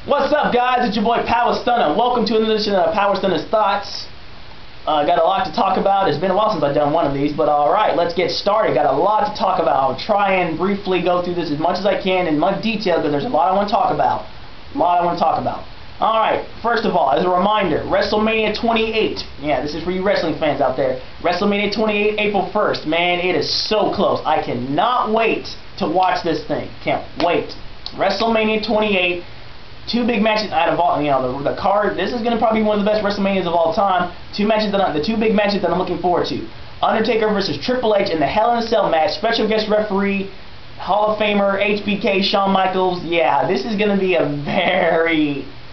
What's up, guys? It's your boy Power Stunna. Welcome to another edition of Power Stunna's Thoughts. Got a lot to talk about. It's been a while since I've done one of these, but alright, let's get started. Got a lot to talk about. I'll try and briefly go through this as much as I can in much detail because there's a lot I want to talk about. Alright, first of all, as a reminder, WrestleMania 28. Yeah, this is for you wrestling fans out there. WrestleMania 28, April 1st. Man, it is so close. I cannot wait to watch this thing. Can't wait. WrestleMania 28. Two big matches out of all, the card. This is going to probably be one of the best WrestleManias of all time. The two big matches that I'm looking forward to: Undertaker versus Triple H in the Hell in a Cell match. Special guest referee, Hall of Famer HBK Shawn Michaels. Yeah, this is going to be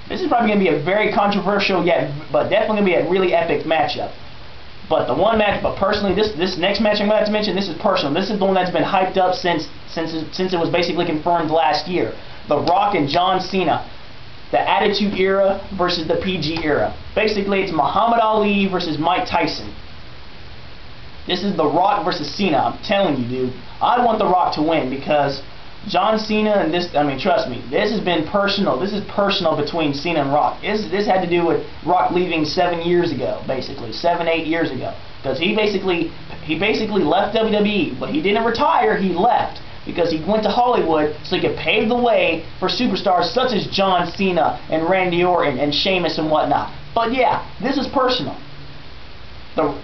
this is probably going to be a very controversial but definitely going to be a really epic matchup. But personally, this next match I'm about to mention, this is personal. This is the one that's been hyped up since it was basically confirmed last year. The Rock and John Cena. The Attitude Era versus the PG Era. Basically, it's Muhammad Ali versus Mike Tyson. This is The Rock versus Cena. I'm telling you, dude. I want The Rock to win because John Cena and trust me, this has been personal. This is personal between Cena and Rock. This had to do with Rock leaving 7 years ago, basically. 7, 8 years ago. Because he basically left WWE, but he didn't retire, he left. Because he went to Hollywood so he could pave the way for superstars such as John Cena and Randy Orton and Sheamus and whatnot. But yeah, this is personal.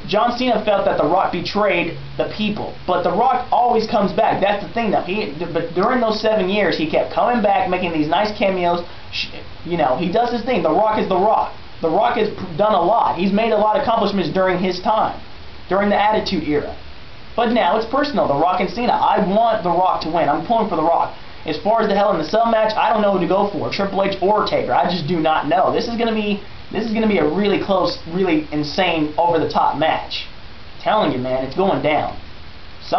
John Cena felt that The Rock betrayed the people, but The Rock always comes back. That's the thing, though. But during those 7 years, he kept coming back, making these nice cameos. He does his thing. The Rock is The Rock. The Rock has done a lot. He's made a lot of accomplishments during his time, during the Attitude Era. But now it's personal, The Rock and Cena. I want The Rock to win. I'm pulling for The Rock. As far as the Hell in the Cell match, I don't know who to go for, Triple H or Taker. I just do not know. This is gonna be a really close, really insane, over-the-top match. I'm telling you, man, it's going down. These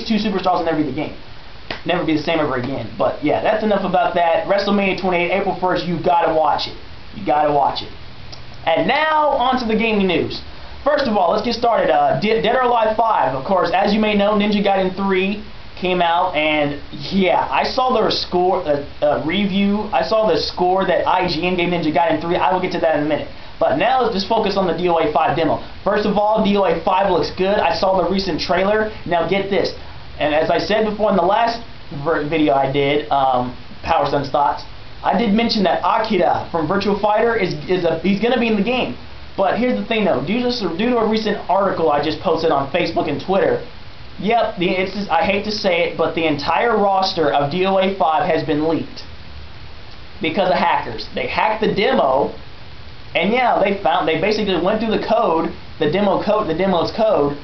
two superstars will never be the game. Never be the same ever again. But yeah, that's enough about that. WrestleMania 28, April 1st. You gotta watch it. You gotta watch it. And now on to the gaming news. First of all, let's get started. Dead or Alive 5, of course, as you may know, Ninja Gaiden 3 came out, and yeah, I saw the score review. I saw the score that IGN gave Ninja Gaiden 3. I will get to that in a minute. But now let's just focus on the DOA 5 demo. First of all, DOA 5 looks good. I saw the recent trailer. Now get this, and as I said before in the last video I did, Power Stunna's Thoughts, I did mention that Akira from Virtua Fighter he's going to be in the game. But here's the thing, though. Due to a recent article I just posted on Facebook and Twitter, yep, I hate to say it, but the entire roster of DOA 5 has been leaked because of hackers. They hacked the demo, and yeah, they basically went through the code, the demo's code,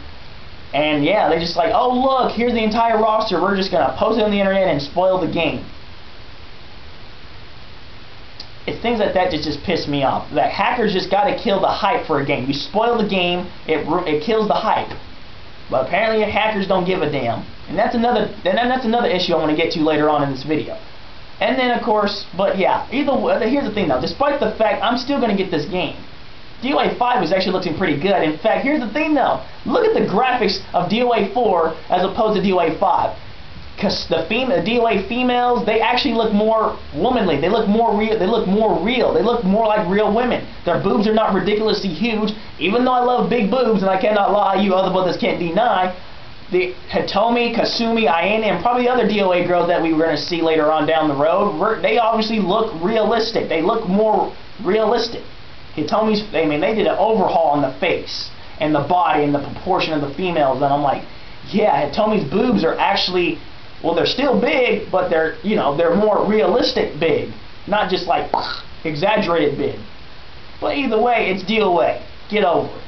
and yeah, they just like, oh look, here's the entire roster. We're just gonna post it on the internet and spoil the game. It's things like that just piss me off. That hackers just got to kill the hype for a game. You spoil the game, it kills the hype. But apparently hackers don't give a damn. And that's another issue I want to get to later on in this video. And then of course, but yeah, either way, here's the thing though. Despite the fact I'm still going to get this game. DOA 5 is actually looking pretty good. In fact, here's the thing though. Look at the graphics of DOA 4 as opposed to DOA 5. Because the DOA females, they actually look more womanly. They look more real. They look more like real women. Their boobs are not ridiculously huge. Even though I love big boobs, and I cannot lie, you other brothers can't deny, the Hitomi, Kasumi, Ayane, and probably other DOA girls that we were going to see later on down the road, they obviously look realistic. They look more realistic. Hitomi's, they did an overhaul on the face and the body and the proportion of the females, and I'm like, yeah, Hitomi's boobs are actually, well, they're still big, but they're more realistic big, not just like exaggerated big. But either way, it's DOA. Get over it.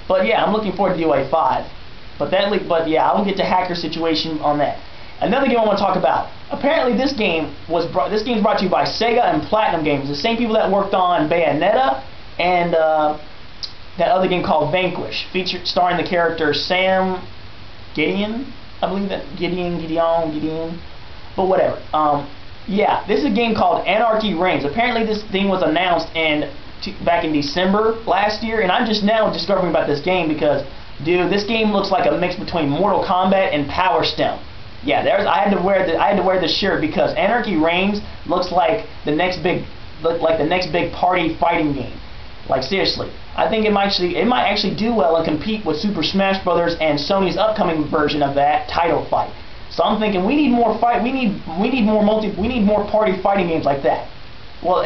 But yeah, I'm looking forward to DOA 5. But yeah, I will get to hacker situation on that. Another game I want to talk about. Apparently, this game's brought to you by Sega and Platinum Games, the same people that worked on Bayonetta and that other game called Vanquish, starring the character Sam Gideon. I believe that Gideon, but whatever. Yeah, this is a game called Anarchy Reigns. Apparently this thing was announced back in December last year, and I'm just now discovering about this game because, dude, this game looks like a mix between Mortal Kombat and Power Stone. Yeah, I had to wear the shirt because Anarchy Reigns looks like the next big party fighting game. Like seriously, I think it might actually do well and compete with Super Smash Brothers and Sony's upcoming version of that title fight. So I'm thinking we need more party fighting games like that. Well,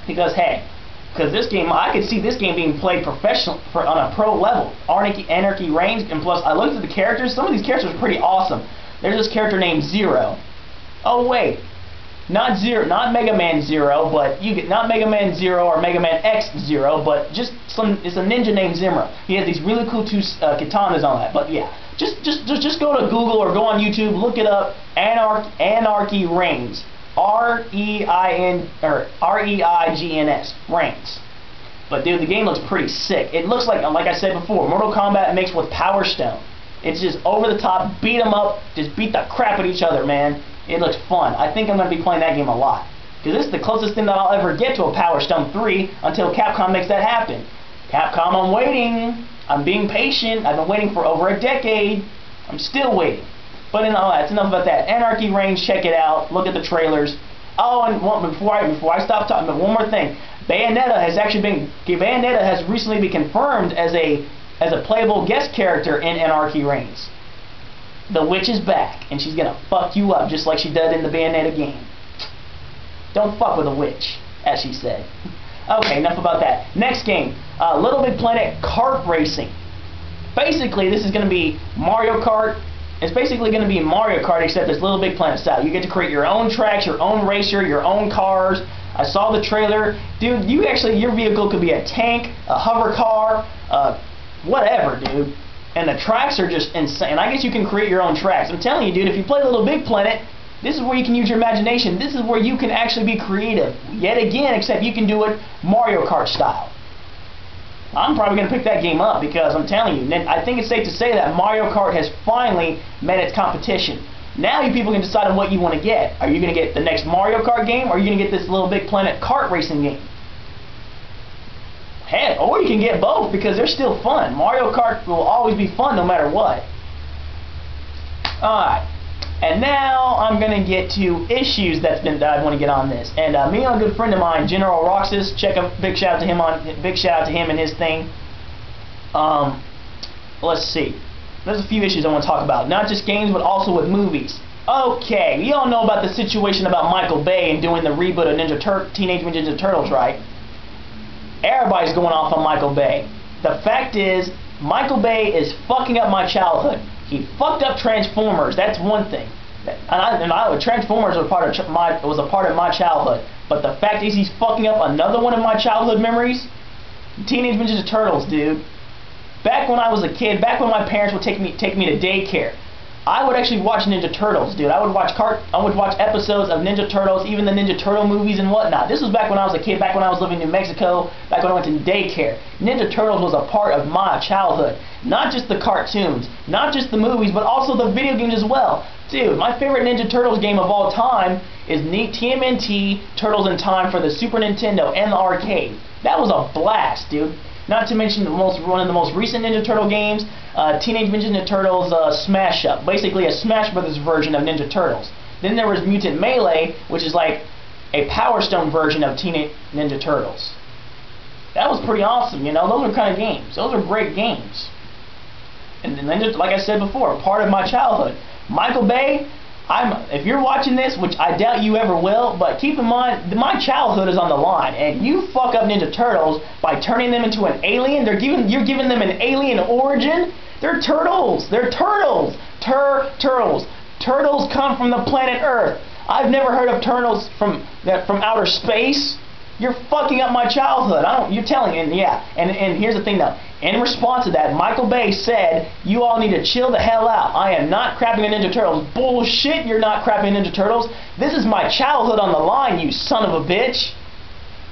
because this game, I could see this game being played professional on a pro level. Anarchy Reigns, and plus I looked at the characters. Some of these characters are pretty awesome. There's this character named Zero. Oh wait, not Zero, not Mega Man Zero, but you get not Mega Man Zero or Mega Man X Zero, but it's a ninja named Zimra. He has these really cool two katanas on that. But yeah, just go to Google or go on YouTube, look it up. Anarchy Reigns. R-E-I-G-N-S, Reigns. But dude, the game looks pretty sick. It looks like I said before, Mortal Kombat mixed with Power Stone. It's just over the top, beat them up, just beat the crap at each other, man. It looks fun. I think I'm going to be playing that game a lot. Because this is the closest thing that I'll ever get to a Power Stone 3 until Capcom makes that happen. Capcom, I'm waiting. I'm being patient. I've been waiting for over a decade. I'm still waiting. But that's enough about that. Anarchy Reigns, check it out. Look at the trailers. Oh, and before I stop talking, but one more thing. Bayonetta has recently been confirmed as a playable guest character in Anarchy Reigns. The witch is back, and she's gonna fuck you up just like she did in the Bayonetta game. Don't fuck with a witch, as she said. Okay, enough about that. Next game, Little Big Planet kart racing. Basically, this is gonna be Mario Kart. It's basically going to be Mario Kart, except it's Little Big Planet style. You get to create your own tracks, your own racer, your own cars. I saw the trailer. Dude, your vehicle could be a tank, a hover car, whatever, dude. And the tracks are just insane. And I guess you can create your own tracks. I'm telling you, dude, if you play Little Big Planet, this is where you can use your imagination. This is where you can actually be creative. Yet again, except you can do it Mario Kart style. I'm probably going to pick that game up because I'm telling you, I think it's safe to say that Mario Kart has finally met its competition. Now you people can decide on what you want to get. Are you going to get the next Mario Kart game, or are you going to get this Little Big Planet kart racing game? Heck, or you can get both because they're still fun. Mario Kart will always be fun no matter what. Alright. And now I'm going to get to issues that I want to get on this. And me and a good friend of mine, General Roxas, big shout out to him and his thing. Let's see. There's a few issues I want to talk about. Not just games, but also with movies. Okay, we all know about the situation about Michael Bay and doing the reboot of Teenage Mutant Ninja Turtles, right? Everybody's going off on Michael Bay. The fact is, Michael Bay is fucking up my childhood. He fucked up Transformers. That's one thing. Transformers was a part of my childhood. But the fact is, he's fucking up another one of my childhood memories. Teenage Mutant Ninja Turtles, dude. Back when I was a kid, back when my parents would take me to daycare, I would actually watch Ninja Turtles, dude. I would watch episodes of Ninja Turtles, even the Ninja Turtle movies and whatnot. This was back when I was a kid, back when I was living in New Mexico, back when I went to daycare. Ninja Turtles was a part of my childhood. Not just the cartoons, not just the movies, but also the video games as well. Dude, my favorite Ninja Turtles game of all time is TMNT Turtles in Time for the Super Nintendo and the arcade. That was a blast, dude. Not to mention one of the most recent Ninja Turtle games, Teenage Mutant Ninja Turtles Smash Up. Basically a Smash Brothers version of Ninja Turtles. Then there was Mutant Melee, which is like a Power Stone version of Teenage Ninja Turtles. That was pretty awesome, you know. Those are kind of games. Those are great games. And then, like I said before, part of my childhood. Michael Bay, if you're watching this, which I doubt you ever will, but keep in mind, my childhood is on the line, and you fuck up Ninja Turtles by turning them into an alien. You're giving them an alien origin. They're turtles. They're turtles. Turtles. Turtles come from the planet Earth. I've never heard of turtles from outer space. You're fucking up my childhood. You're telling, and yeah. And here's the thing though. In response to that, Michael Bay said, "You all need to chill the hell out. I am not crapping on Ninja Turtles." Bullshit, you're not crapping on Ninja Turtles. This is my childhood on the line, you son of a bitch.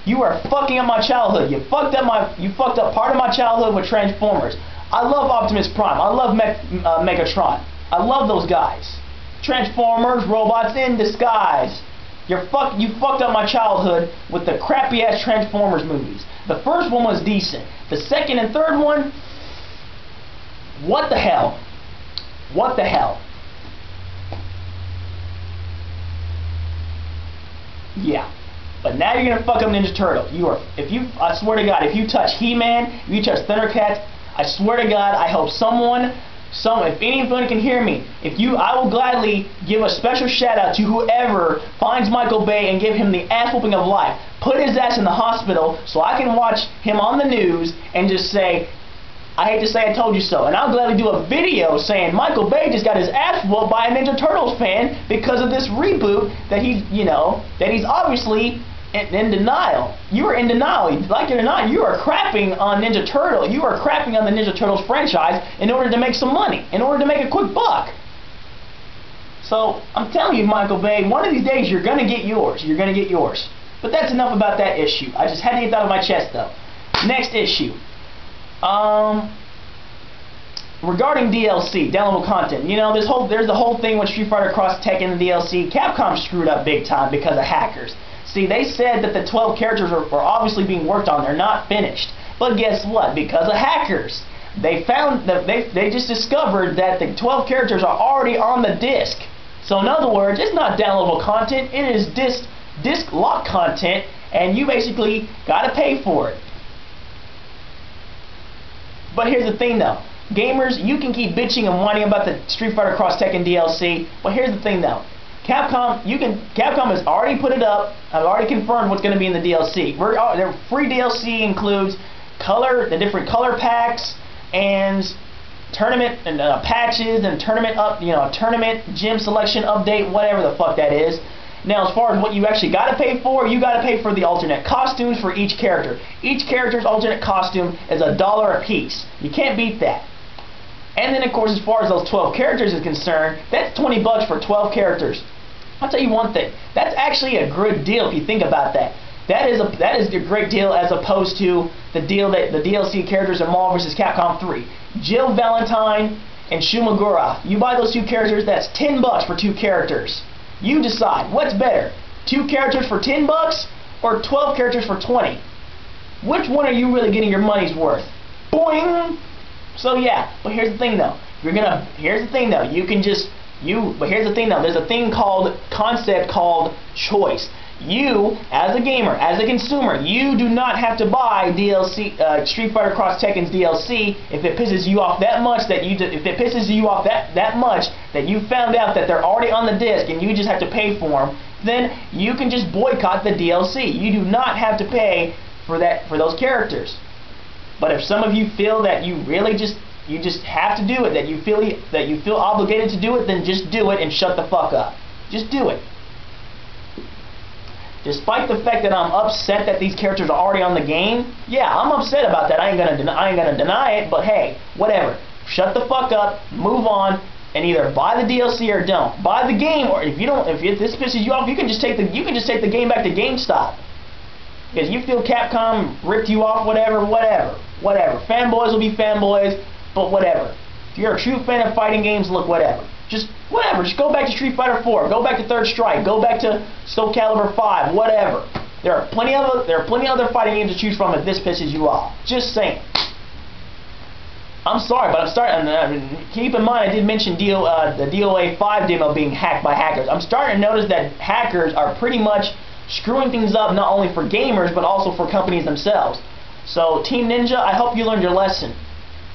You are fucking up my childhood. You fucked up part of my childhood with Transformers. I love Optimus Prime. I love Megatron. I love those guys. Transformers, robots in disguise. You fucked up my childhood with the crappy ass Transformers movies. The first one was decent. The second and third one, what the hell? What the hell? Yeah. But now you're gonna fuck up Ninja Turtle. I swear to God, if you touch He-Man, if you touch Thundercats, I swear to God, I hope if anyone can hear me, I will gladly give a special shout out to whoever finds Michael Bay and give him the ass whooping of life. Put his ass in the hospital so I can watch him on the news and just say, I hate to say I told you so. And I'll gladly do a video saying Michael Bay just got his ass whooped by a Ninja Turtles fan because of this reboot that he's obviously in denial. You are in denial. Like it or not, you are crapping on Ninja Turtle. You are crapping on the Ninja Turtles franchise in order to make some money, in order to make a quick buck. So, I'm telling you, Michael Bay, one of these days you're going to get yours. You're going to get yours. But that's enough about that issue. I just had to get that out of my chest, though. Next issue. Regarding DLC, downloadable content, there's the whole thing with Street Fighter Cross Tekken and DLC. Capcom screwed up big time because of hackers. See, they said that the 12 characters are obviously being worked on. They're not finished. But guess what? Because of hackers, they found that they just discovered that the 12 characters are already on the disc. So in other words, it's not downloadable content. It is disc lock content, and you basically got to pay for it. But here's the thing, though. Gamers, you can keep bitching and whining about the Street Fighter Cross Tekken DLC, but here's the thing, though. Capcom has already put it up. I've already confirmed what's going to be in the DLC. Their free DLC includes the different color packs and tournament and patches and tournament gym selection update, whatever the fuck that is. Now, as far as what you actually got to pay for, you got to pay for the alternate costumes for each character. Each character's alternate costume is $1 a piece. You can't beat that. And then, of course, as far as those 12 characters is concerned, that's $20 for 12 characters. I'll tell you one thing. That's actually a good deal if you think about that. That is a great deal as opposed to the DLC characters in Marvel vs. Capcom 3. Jill Valentine and Shumagura. You buy those two characters, that's $10 for 2 characters. You decide. What's better? 2 characters for $10 or 12 characters for 20? Which one are you really getting your money's worth? Boing! So yeah, but here's the thing though. Here's the thing though. But here's the thing though. There's a concept called choice. You, as a gamer, as a consumer, you do not have to buy DLC, Street Fighter Cross Tekken's DLC if it pisses you off that much that you found out that they're already on the disc and you just have to pay for them. Then you can just boycott the DLC. You do not have to pay for those characters. But if some of you feel that you just have to do it, that you feel obligated to do it, then just do it and shut the fuck up. Just do it. Despite the fact that I'm upset that these characters are already on the game, yeah, I'm upset about that. I ain't gonna deny it. But hey, whatever. Shut the fuck up. Move on. And either buy the DLC or don't. Buy the game, or if this pisses you off, you can just take the game back to GameStop. Because you feel Capcom ripped you off, whatever. Fanboys will be fanboys, but whatever. If you're a true fan of fighting games, look, whatever. Just go back to Street Fighter 4, go back to Third Strike, go back to Soul Calibur 5, whatever. There are plenty of other fighting games to choose from if this pisses you off. Just saying. I'm sorry, but keep in mind I did mention the DOA 5 demo being hacked by hackers. I'm starting to notice that hackers are pretty much screwing things up not only for gamers but also for companies themselves. So Team Ninja, I hope you learned your lesson.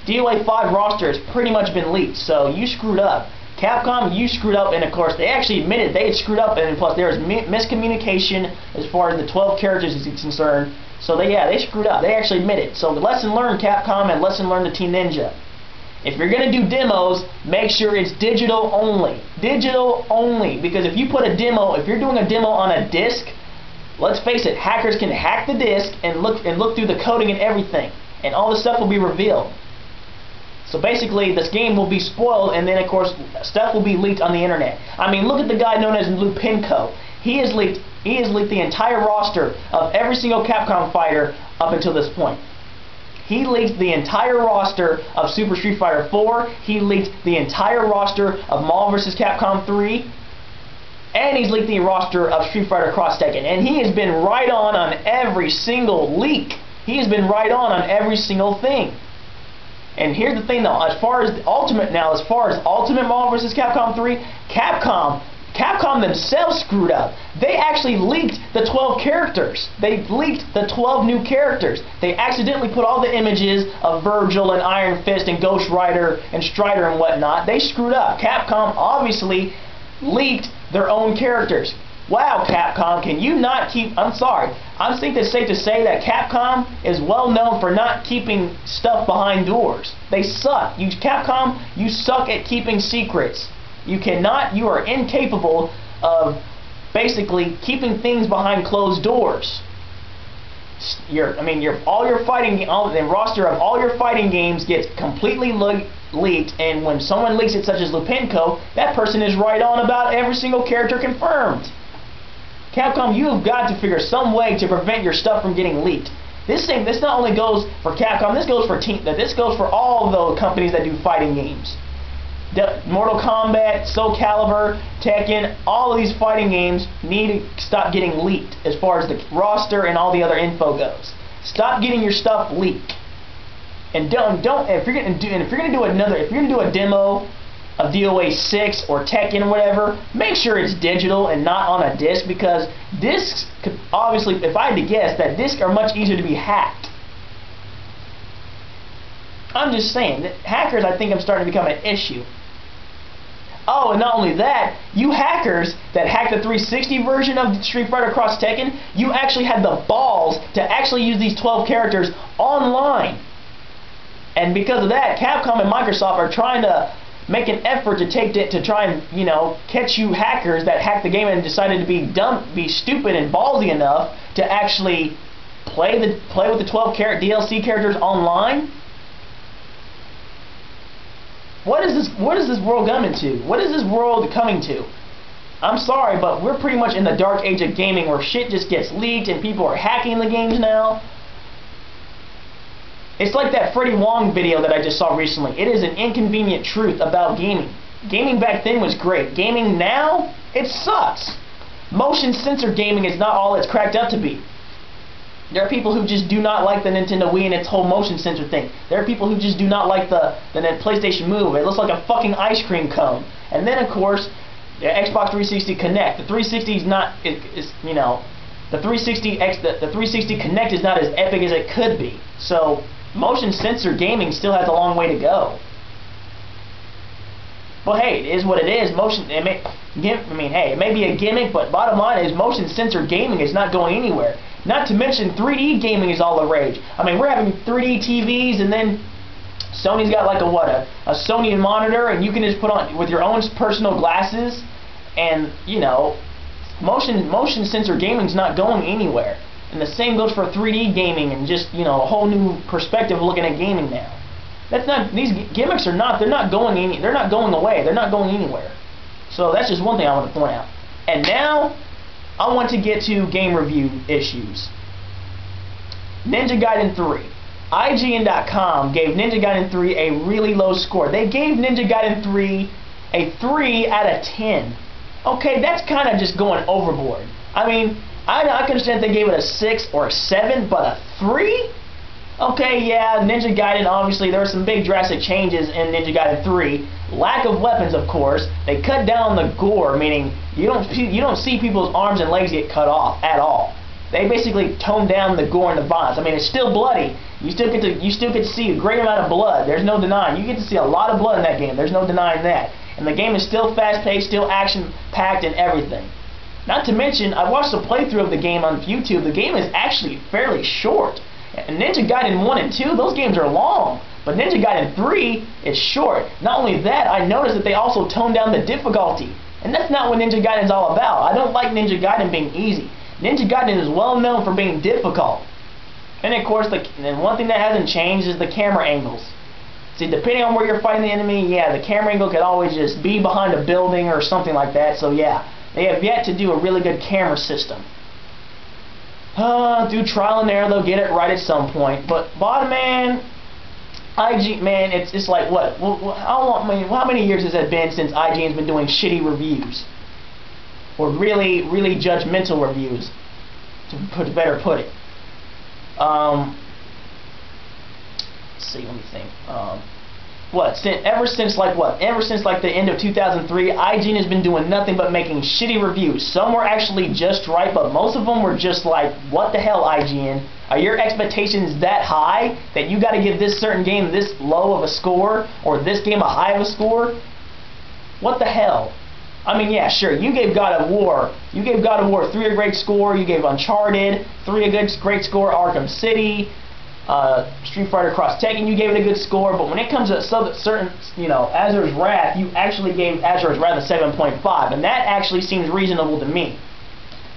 DOA 5 roster has pretty much been leaked, so you screwed up. Capcom, you screwed up, and of course they actually admitted they had screwed up, and plus there was miscommunication as far as the 12 characters is concerned. So they screwed up. They actually admitted. So the lesson learned, Capcom, and lesson learned to Team Ninja. If you're going to do demos, make sure it's digital only. Digital only, because if you're doing a demo on a disc, let's face it, hackers can hack the disc and look through the coding and everything, and all the stuff will be revealed. So basically, this game will be spoiled, and then of course, stuff will be leaked on the internet. I mean, look at the guy known as Lupinko. He has leaked the entire roster of every single Capcom fighter up until this point. He leaked the entire roster of Super Street Fighter 4. He leaked the entire roster of Marvel vs. Capcom 3. And he's leaked the roster of Street Fighter Cross Tekken. And he has been right on every single leak. He has been right on every single thing. And here's the thing though, as far as Ultimate Marvel vs. Capcom 3, Capcom Capcom themselves screwed up. They actually leaked the 12 characters. They leaked the 12 new characters. They accidentally put all the images of Virgil and Iron Fist and Ghost Rider and Strider and whatnot. They screwed up. Capcom obviously leaked their own characters. Wow, Capcom, can you not keep... I'm sorry. I think it's safe to say that Capcom is well known for not keeping stuff behind doors. They suck. Capcom, you suck at keeping secrets. You are incapable of basically keeping things behind closed doors. All your fighting, the roster of all your fighting games gets completely leaked, and when someone leaks it, such as Lupinko, that person is right on about every single character confirmed. Capcom, you have got to figure some way to prevent your stuff from getting leaked. This not only goes for Capcom, this goes for all the companies that do fighting games. Mortal Kombat, Soul Calibur, Tekken, all of these fighting games need to stop getting leaked as far as the roster and all the other info goes. Stop getting your stuff leaked. And if you're gonna do a demo of DOA 6 or Tekken or whatever, make sure it's digital and not on a disc, because discs could obviously, if I had to guess, that discs are much easier to be hacked. I'm just saying that hackers, I think, I'm starting to become an issue. Oh, and not only that, you hackers that hacked the 360 version of Street Fighter Cross Tekken, you actually had the balls to actually use these 12 characters online. And because of that, Capcom and Microsoft are trying to make an effort to try and, catch you hackers that hacked the game and decided to be stupid and ballsy enough to actually play with the 12 DLC characters online. What is this world coming to? What is this world coming to? I'm sorry, but we're pretty much in the dark age of gaming where shit just gets leaked and people are hacking the games now. It's like that Freddie Wong video that I just saw recently. It is an inconvenient truth about gaming. Gaming back then was great. Gaming now, it sucks. Motion sensor gaming is not all it's cracked up to be. There are people who just do not like the Nintendo Wii and its whole motion sensor thing. There are people who just do not like the PlayStation Move. It looks like a fucking ice cream cone. And then, of course, the Xbox 360 Connect. The 360 is not, the 360 Connect is not as epic as it could be. So motion sensor gaming still has a long way to go. Well, hey, it is what it is. It may be a gimmick, but bottom line is motion sensor gaming is not going anywhere. Not to mention 3D gaming is all the rage. We're having 3D TVs, and then Sony's got like a Sony monitor, and you can just put on with your own personal glasses, and motion sensor gaming is not going anywhere. And the same goes for 3D gaming and just a whole new perspective looking at gaming now. These gimmicks they're not going away. They're not going anywhere. So that's just one thing I want to point out. And now I want to get to game review issues. Ninja Gaiden 3. IGN.com gave Ninja Gaiden 3 a really low score. They gave Ninja Gaiden 3 a 3 out of 10. Okay, that's kind of just going overboard. I can understand if they gave it a 6 or a 7, but a 3? Okay, yeah, Ninja Gaiden, obviously, there were some big drastic changes in Ninja Gaiden 3. Lack of weapons, of course. They cut down the gore, meaning you don't see people's arms and legs get cut off at all. They basically toned down the gore and the violence. It's still bloody. You still get to see a great amount of blood. There's no denying. You get to see a lot of blood in that game. There's no denying that. And the game is still fast-paced, still action-packed, and everything. Not to mention, I watched a playthrough of the game on YouTube. The game is actually fairly short. And Ninja Gaiden 1 and 2, those games are long. But Ninja Gaiden 3 is short. Not only that, I noticed that they also toned down the difficulty. And that's not what Ninja Gaiden is all about. I don't like Ninja Gaiden being easy. Ninja Gaiden is well known for being difficult. And of course, one thing that hasn't changed is the camera angles. See, depending on where you're fighting the enemy, yeah, the camera angle could always just be behind a building or something like that. So yeah, they have yet to do a really good camera system. Through trial and error, they'll get it right at some point. But bottom it's like what? How many years has it been since IGN's been doing shitty reviews, or really, really judgmental reviews, to better put it? Let's see. Let me think. ever since like the end of 2003, IGN has been doing nothing but making shitty reviews. Some were actually just right, but most of them were just like, what the hell, IGN? Are your expectations that high that you got to give this certain game this low of a score, or this game a high of a score? What the hell? I mean, yeah, sure, you gave God of War 3 a great score, you gave Uncharted 3 a great score, Arkham City, Street Fighter Cross Tekken, you gave it a good score, but when it comes to certain, Azur's Wrath, you actually gave Azur's Wrath a 7.5, and that actually seems reasonable to me.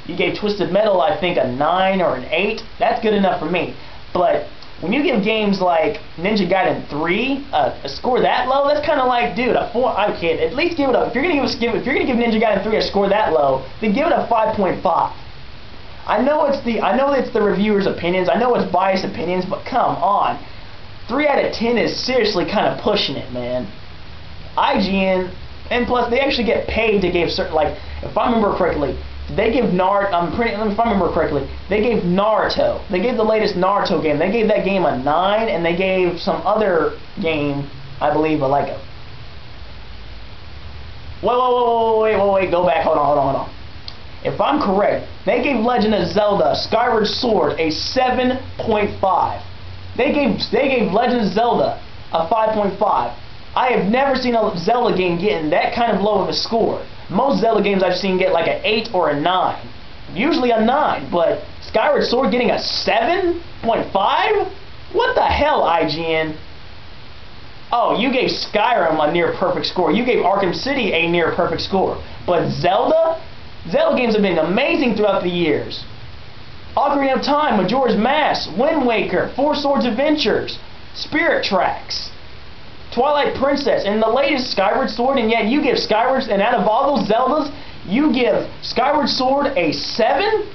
You gave Twisted Metal, I think, a 9 or an 8. That's good enough for me. But when you give games like Ninja Gaiden 3 a score that low, that's kind of like, dude, a 4. I can't. At least give it a. If you're gonna give Ninja Gaiden 3 a score that low, then give it a 5.5. I know it's the reviewers' opinions. I know it's biased opinions, but come on, 3 out of 10 is seriously kind of pushing it, man. IGN, and plus they actually get paid to give certain, like, if I remember correctly, they give if I remember correctly, they gave Naruto. They gave the latest Naruto game. They gave that game a 9, and they gave some other game, I believe, like a. Wait, go back. Hold on. If I'm correct, they gave Legend of Zelda Skyward Sword a 7.5. They gave Legend of Zelda a 5.5. I have never seen a Zelda game getting that kind of low of a score. Most Zelda games I've seen get like an 8 or a 9. Usually a 9, but Skyward Sword getting a 7.5? What the hell, IGN? Oh, you gave Skyrim a near perfect score. You gave Arkham City a near perfect score. But Zelda games have been amazing throughout the years. Ocarina of Time, Majora's Mask, Wind Waker, Four Swords Adventures, Spirit Tracks, Twilight Princess, and the latest Skyward Sword, and yet you give and out of all those Zeldas, you give Skyward Sword a 7?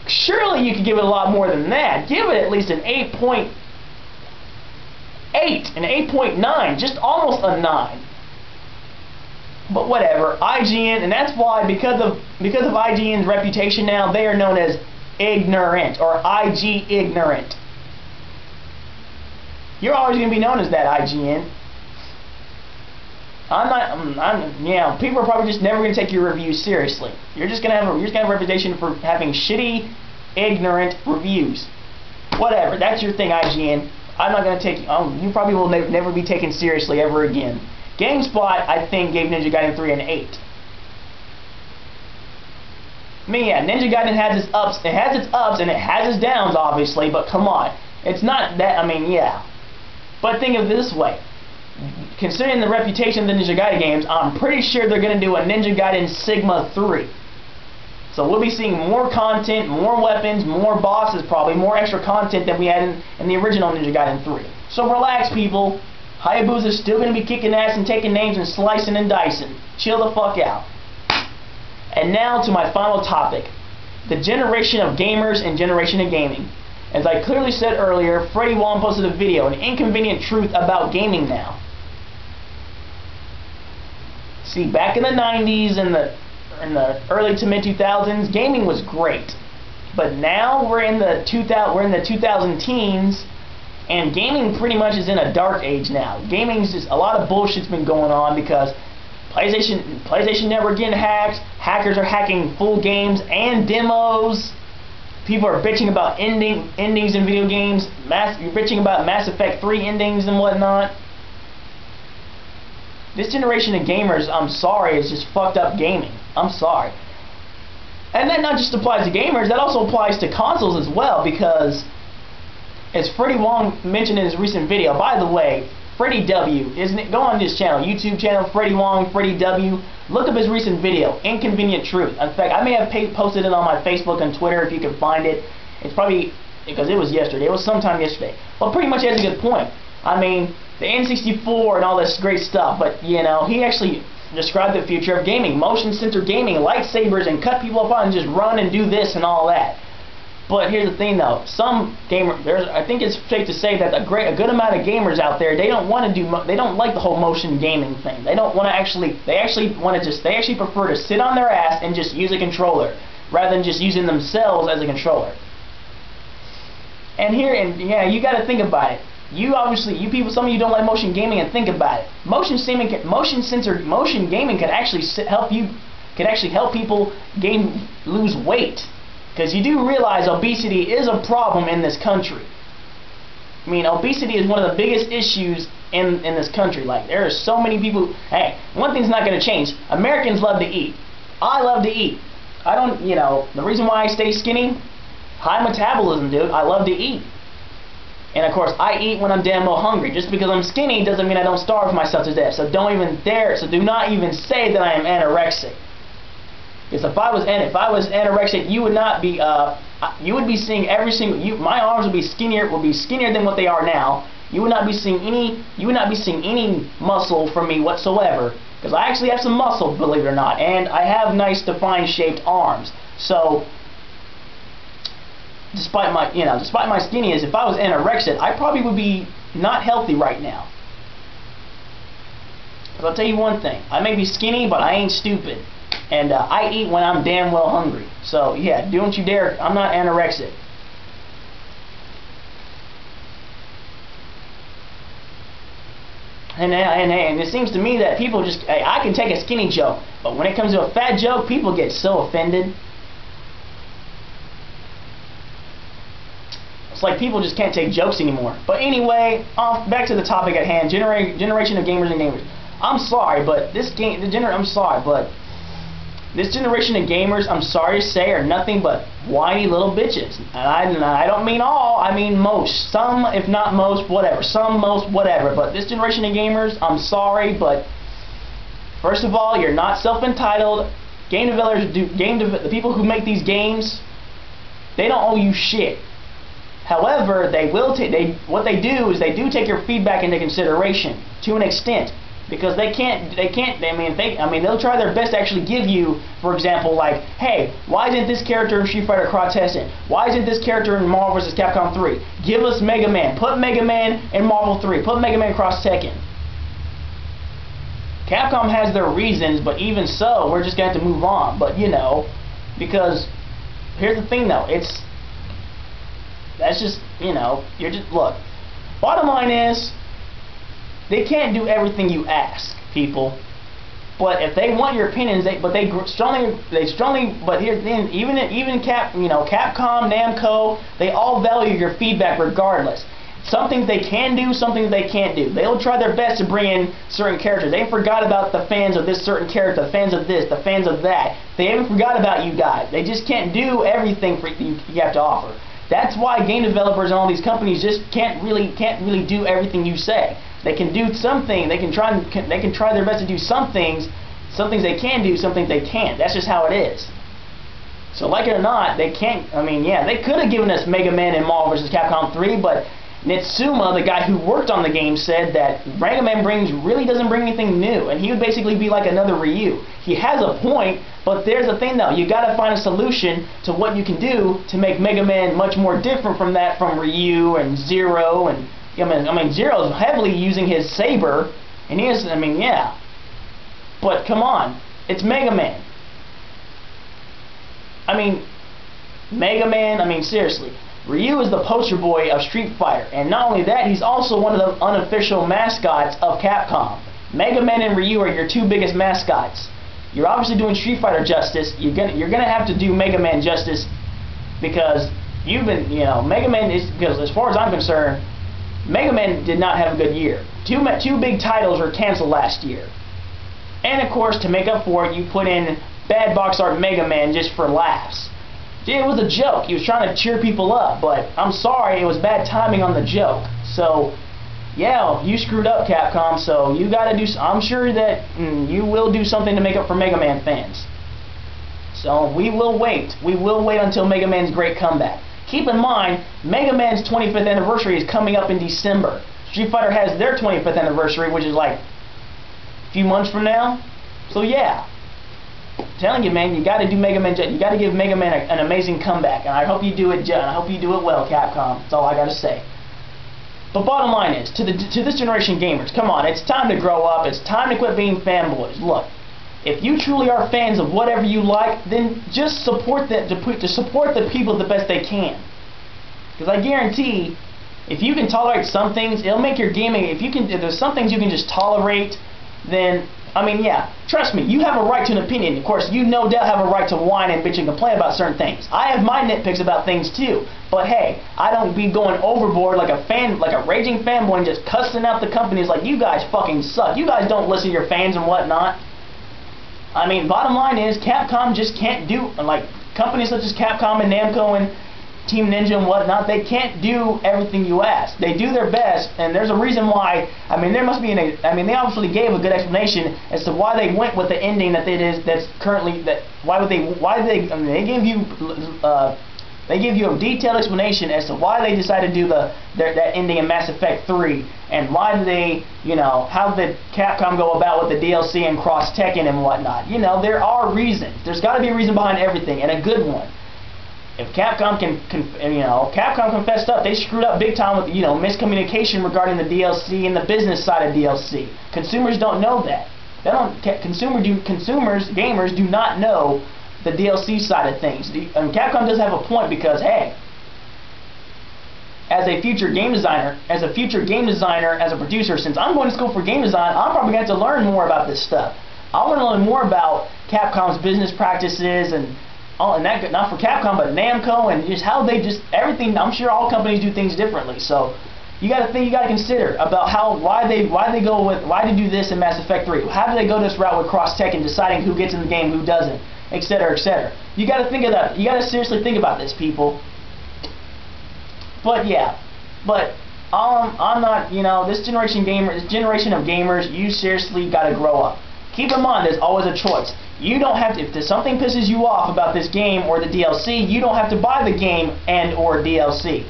Surely you could give it a lot more than that. Give it at least an 8.8, an 8.9, just almost a 9. But whatever, IGN, and that's why, because of IGN's reputation now, they are known as ignorant, or IG ignorant. You're always going to be known as that, IGN. People are probably just never going to take your reviews seriously. You're just going to have a reputation for having shitty, ignorant reviews. Whatever, that's your thing, IGN. I'm not going to take you. You probably will never be taken seriously ever again. GameSpot, I think, gave Ninja Gaiden 3 an 8. I mean, yeah, Ninja Gaiden has its ups. It has its ups and it has its downs, obviously. But come on, it's not that. I mean, yeah. But think of it this way. Considering the reputation of the Ninja Gaiden games, I'm pretty sure they're going to do a Ninja Gaiden Sigma 3. So we'll be seeing more content, more weapons, more bosses probably, more extra content than we had in the original Ninja Gaiden 3. So relax, people. Hayabusa's still going to be kicking ass and taking names and slicing and dicing. Chill the fuck out. And now to my final topic. The generation of gamers and generation of gaming. As I clearly said earlier, Freddie Wong posted a video, An Inconvenient Truth About Gaming Now. See, back in the 90s and the early to mid 2000s, gaming was great. But now we're in the 2000 teens, and gaming pretty much is in a dark age now. Gaming's just a lot of bullshit's been going on because PlayStation Network getting hacked, hackers are hacking full games and demos. People are bitching about endings in video games. You're bitching about Mass Effect 3 endings and whatnot. This generation of gamers, I'm sorry, is just fucked up gaming. I'm sorry. And that not just applies to gamers, that also applies to consoles as well, because as Freddie Wong mentioned in his recent video, by the way, Freddie W, isn't it? Go on this channel, YouTube channel, Freddie Wong, Freddie W. Look up his recent video, Inconvenient Truth. In fact, I may have posted it on my Facebook and Twitter if you can find it. It's probably, because it was yesterday, it was sometime yesterday. But pretty much he has a good point. I mean, the N64 and all this great stuff, but, you know, he actually described the future of gaming, motion sensor gaming, lightsabers, and cut people apart and just run and do this and all that. But here's the thing, though. Some gamers, I think it's safe to say that a good amount of gamers out there, they don't want to do, they don't like the whole motion gaming thing. They don't want to actually, they actually prefer to sit on their ass and just use a controller rather than just using themselves as a controller. And yeah, you got to think about it. you obviously, you people, some of you don't like motion gaming, and think about it. Motion gaming can actually help people lose weight, because you do realize obesity is a problem in this country. I mean, obesity is one of the biggest issues in this country. Like, there are so many people. Hey, one thing's not going to change. Americans love to eat. I love to eat. I don't, you know, the reason why I stay skinny, high metabolism, dude. I love to eat. And of course, I eat when I'm damn well hungry. Just because I'm skinny doesn't mean I don't starve myself to death. So don't even dare. So do not even say that I am anorexic. Because if I was anorexic, you would not be. You would be seeing every single. My arms would be skinnier than what they are now. You would not be seeing any. You would not be seeing any muscle from me whatsoever. Because I actually have some muscle, believe it or not, and I have nice, defined, shaped arms. So, despite my skinniness, if I was anorexic, I probably would be not healthy right now. Because I'll tell you one thing: I may be skinny, but I ain't stupid. And I eat when I'm damn well hungry. So, yeah, don't you dare. I'm not anorexic. And it seems to me that people just... Hey, I can take a skinny joke, but when it comes to a fat joke, people get so offended. It's like people just can't take jokes anymore. But anyway, back to the topic at hand. Generation of gamers and gamers. I'm sorry, but this generation of gamers, I'm sorry to say, are nothing but whiny little bitches. And I don't mean all, I mean most. Some, if not most, whatever. Some, most, whatever. But this generation of gamers, I'm sorry, but first of all, you're not self-entitled. Game developers the people who make these games, they don't owe you shit. However, what they do is they do take your feedback into consideration to an extent. Because they'll try their best to actually give you, for example, like, hey, why isn't this character in Street Fighter cross-tested? Why isn't this character in Marvel vs. Capcom 3? Give us Mega Man. Put Mega Man in Marvel 3. Put Mega Man cross Tekken. Capcom has their reasons, but even so, we're just going to have to move on. But, you know, because, here's the thing, though. That's just, you know, look, bottom line is, they can't do everything you ask, people. But if they want your opinions, even Capcom, Namco, they all value your feedback regardless. Some things they can do, some things they can't do. They'll try their best to bring in certain characters. They forgot about the fans of this certain character, the fans of this, the fans of that. They haven't forgot about you guys. They just can't do everything you have to offer. That's why game developers and all these companies just can't really do everything you say. They can do something. They can try their best to do some things. Some things they can do. Some things they can't. That's just how it is. So, like it or not, they can't. I mean, yeah, they could have given us Mega Man in Marvel vs. Capcom 3, but Nitsuma, the guy who worked on the game, said that Mega Man really doesn't bring anything new, and he would basically be like another Ryu. He has a point, but there's the thing though. You got to find a solution to what you can do to make Mega Man much more different from Ryu and Zero and. I mean, Zero's heavily using his saber, and he is, I mean, yeah. But come on, it's Mega Man. I mean, Mega Man, I mean, seriously. Ryu is the poster boy of Street Fighter, and not only that, he's also one of the unofficial mascots of Capcom. Mega Man and Ryu are your two biggest mascots. You're obviously doing Street Fighter justice. You're gonna have to do Mega Man justice, because you've been, you know, Mega Man is, because as far as I'm concerned, Mega Man did not have a good year. Two big titles were canceled last year. And of course, to make up for it, you put in bad box art Mega Man just for laughs. It was a joke. He was trying to cheer people up, but I'm sorry, it was bad timing on the joke. So, yeah, you screwed up, Capcom, so you gotta do, I'm sure that you will do something to make up for Mega Man fans. So, we will wait. We will wait until Mega Man's great comeback. Keep in mind, Mega Man's 25th anniversary is coming up in December. Street Fighter has their 25th anniversary, which is like a few months from now. So yeah, I'm telling you, man, you got to do Mega Man. You got to give Mega Man an amazing comeback, and I hope you do it. And I hope you do it well, Capcom. That's all I got to say. But bottom line is, to this generation gamers, come on, it's time to grow up. It's time to quit being fanboys. Look. If you truly are fans of whatever you like, then just support that, to support the people the best they can. Because I guarantee if you can tolerate some things, it'll make your gaming. If there's some things you can just tolerate, then I mean, yeah, trust me, you have a right to an opinion. Of course, you no doubt have a right to whine and bitch and complain about certain things. I have my nitpicks about things too. But hey, I don't be going overboard like a raging fanboy and just cussing out the companies like, you guys fucking suck. You guys don't listen to your fans and whatnot. I mean, bottom line is, Capcom just can't do, like, companies such as Capcom and Namco and Team Ninja and whatnot, they can't do everything you ask. They do their best, and there's a reason why. I mean, there must be they obviously gave a good explanation as to why they went with the ending that that's currently they give you a detailed explanation as to why they decided to do that ending in Mass Effect 3, and why do they, how did Capcom go about with the DLC and Cross Tekken and whatnot. There are reasons. There's got to be a reason behind everything, and a good one. If Capcom Capcom confessed up, they screwed up big time with miscommunication regarding the DLC and the business side of DLC. Consumers don't know that. Gamers do not know the DLC side of things. And Capcom does have a point because, hey, as a future game designer, as a producer, since I'm going to school for game design, I'm probably going to have to learn more about this stuff. I want to learn more about Capcom's business practices and that, not for Capcom, but Namco, and just how they everything. I'm sure all companies do things differently, so you got to consider about why they do this in Mass Effect 3. How do they go this route with Cross Tekken, deciding who gets in the game, who doesn't, etc., etc. You got to think of that. You got to seriously think about this, people. But yeah, I'm not. This generation of gamers, you seriously got to grow up. Keep in mind, there's always a choice. You don't have to, if something pisses you off about this game or the DLC, you don't have to buy the game and or DLC.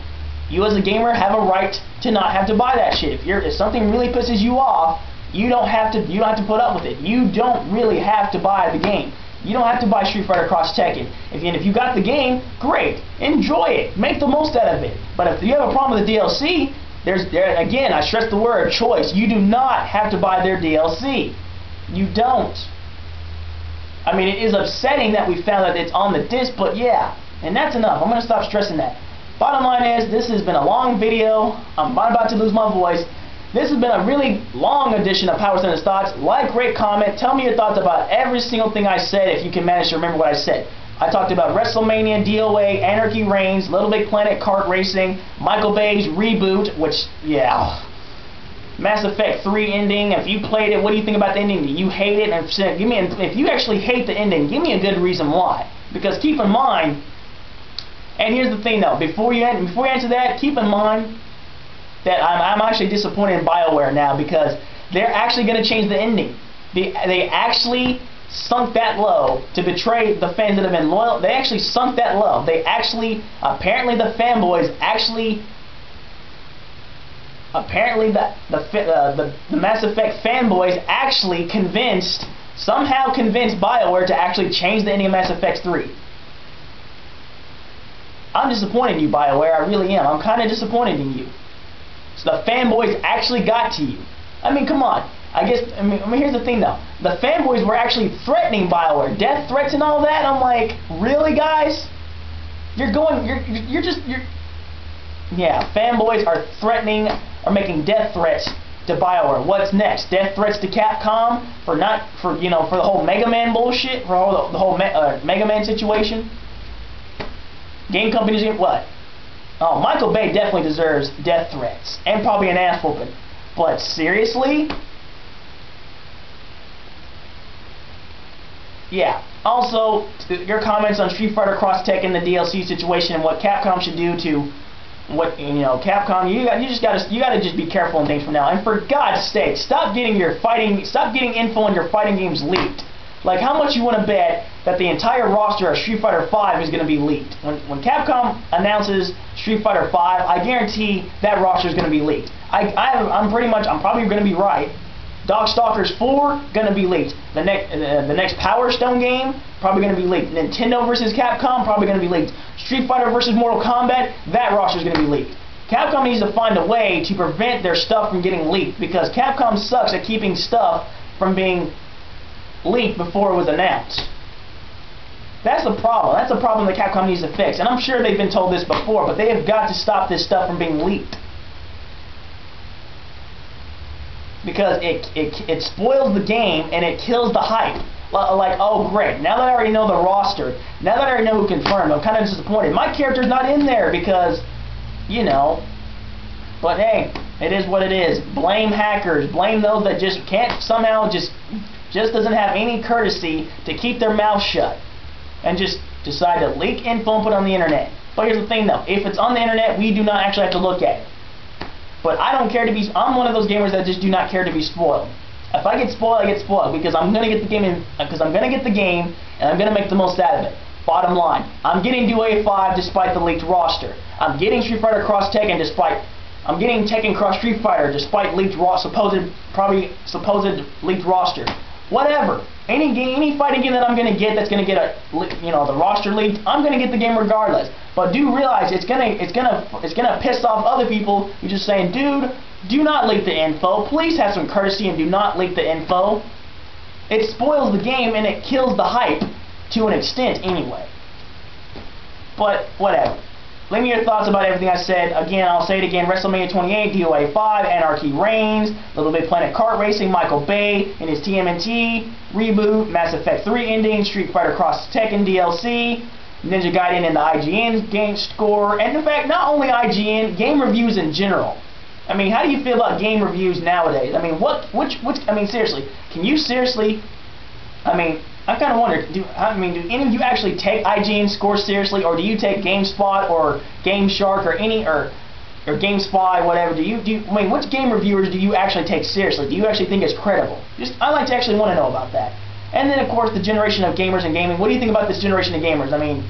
You as a gamer have a right to not have to buy that shit. If something really pisses you off, you don't have to put up with it. You don't really have to buy the game. You don't have to buy Street Fighter Cross Tekken. If you got the game, great, enjoy it, make the most out of it. But if you have a problem with the DLC, again, I stress the word choice. You do not have to buy their DLC. You don't. I mean, it is upsetting that we found that it's on the disc, but yeah, and that's enough. I'm going to stop stressing that. Bottom line is, this has been a long video. I'm about to lose my voice. This has been a really long edition of Power Stunna's Thoughts. Like, rate, comment, tell me your thoughts about every single thing I said if you can manage to remember what I said. I talked about WrestleMania, DOA, Anarchy Reigns, Little Big Planet kart racing, Michael Bay's reboot, which, yeah, Mass Effect 3 ending. If you played it, what do you think about the ending? Do you hate it? And if you actually hate the ending, give me a good reason why. Because keep in mind, and here's the thing though, before you answer that, keep in mind that I'm actually disappointed in BioWare now, because they're actually going to change the ending. They actually sunk that low to betray the fans that have been loyal. They actually sunk that low. They actually, apparently the fanboys actually, apparently the Mass Effect fanboys actually somehow convinced BioWare to actually change the ending of Mass Effect 3. I'm disappointed in you, BioWare. I really am. I'm kind of disappointed in you. So the fanboys actually got to you. I mean, come on. I mean, here's the thing though. The fanboys were actually threatening BioWare, death threats and all that. I'm like, really, guys? Yeah, fanboys are threatening or making death threats to BioWare. What's next? Death threats to Capcom for the whole Mega Man bullshit, for the whole Mega Man situation. Game companies get what? Oh, Michael Bay definitely deserves death threats and probably an ass whooping. But seriously? Yeah. Also, your comments on Street Fighter Cross Tekken, the DLC situation, and what Capcom should do to Capcom. You gotta just be careful and things from now. And for God's sake, stop getting info on your fighting games leaked. Like, how much you want to bet that the entire roster of Street Fighter V is going to be leaked? When Capcom announces Street Fighter V, I guarantee that roster is going to be leaked. I'm probably going to be right. Darkstalkers 4 going to be leaked. The next Power Stone game probably going to be leaked. Nintendo versus Capcom probably going to be leaked. Street Fighter versus Mortal Kombat, that roster is going to be leaked. Capcom needs to find a way to prevent their stuff from getting leaked, because Capcom sucks at keeping stuff from being leaked before it was announced. That's the problem. That's the problem that Capcom needs to fix. And I'm sure they've been told this before, but they have got to stop this stuff from being leaked. because it spoils the game and it kills the hype. Like, oh great, now that I already know the roster, now that I already know who confirmed, I'm kind of disappointed. My character's not in there because, you know, but hey, it is what it is. Blame hackers, blame those that just can't somehow just doesn't have any courtesy to keep their mouth shut and just decide to leak info and put it on the internet. But here's the thing though, if it's on the internet, we do not actually have to look at it. But I don't care to be, I'm one of those gamers that just do not care to be spoiled. If I get spoiled, I get spoiled because I'm gonna get the game and I'm gonna make the most out of it. Bottom line, I'm getting Duo 5 despite the leaked roster. I'm getting Street Fighter Cross Tekken I'm getting Tekken Cross Street Fighter despite leaked supposed leaked roster. Whatever. Any fighting game that I'm gonna get that's gonna get the roster leaked, I'm gonna get the game regardless. But do realize it's gonna piss off other people who just saying, dude, do not leak the info. Please have some courtesy and do not leak the info. It spoils the game and it kills the hype to an extent anyway. But whatever. Leave me your thoughts about everything I said. Again, I'll say it again. WrestleMania 28, DOA 5, Anarchy Reigns, Little Big Planet Kart Racing, Michael Bay in his TMNT, Reboot, Mass Effect 3 ending, Street Fighter Cross Tekken DLC, Ninja Gaiden in the IGN game score, and in fact, not only IGN, game reviews in general. I mean, how do you feel about game reviews nowadays? I mean, seriously, can you seriously, I kind of wonder, do any of you actually take IGN scores seriously, or do you take GameSpot or GameShark or GameSpy, whatever? Which game reviewers do you actually take seriously? Do you actually think it's credible? I'd like to actually want to know about that. And then, of course, the generation of gamers and gaming. What do you think about this generation of gamers? I mean,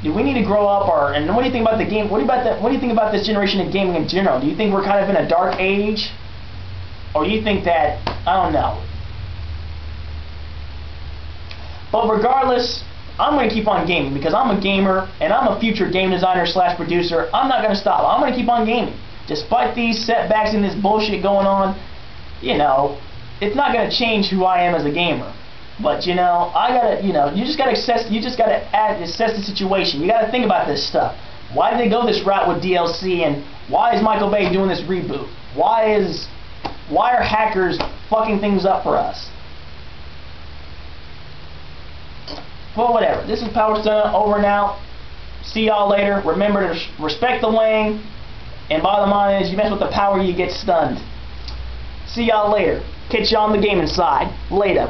do we need to grow up, and what do you think about the game? What do you think about this generation of gaming in general? Do you think we're kind of in a dark age, or do you think that, I don't know? But regardless, I'm going to keep on gaming because I'm a gamer and I'm a future game designer / producer. I'm not going to stop. I'm going to keep on gaming. Despite these setbacks and this bullshit going on, you know, it's not going to change who I am as a gamer. But you know, you just gotta assess the situation. You gotta think about this stuff. Why did they go this route with DLC, and why is Michael Bay doing this reboot? Why are hackers fucking things up for us? Well, whatever. This is Power Stunna, over and out. See y'all later. Remember to respect the lane, and bottom line is, you mess with the power, you get stunned. See y'all later. Catch y'all on the gaming side. Later.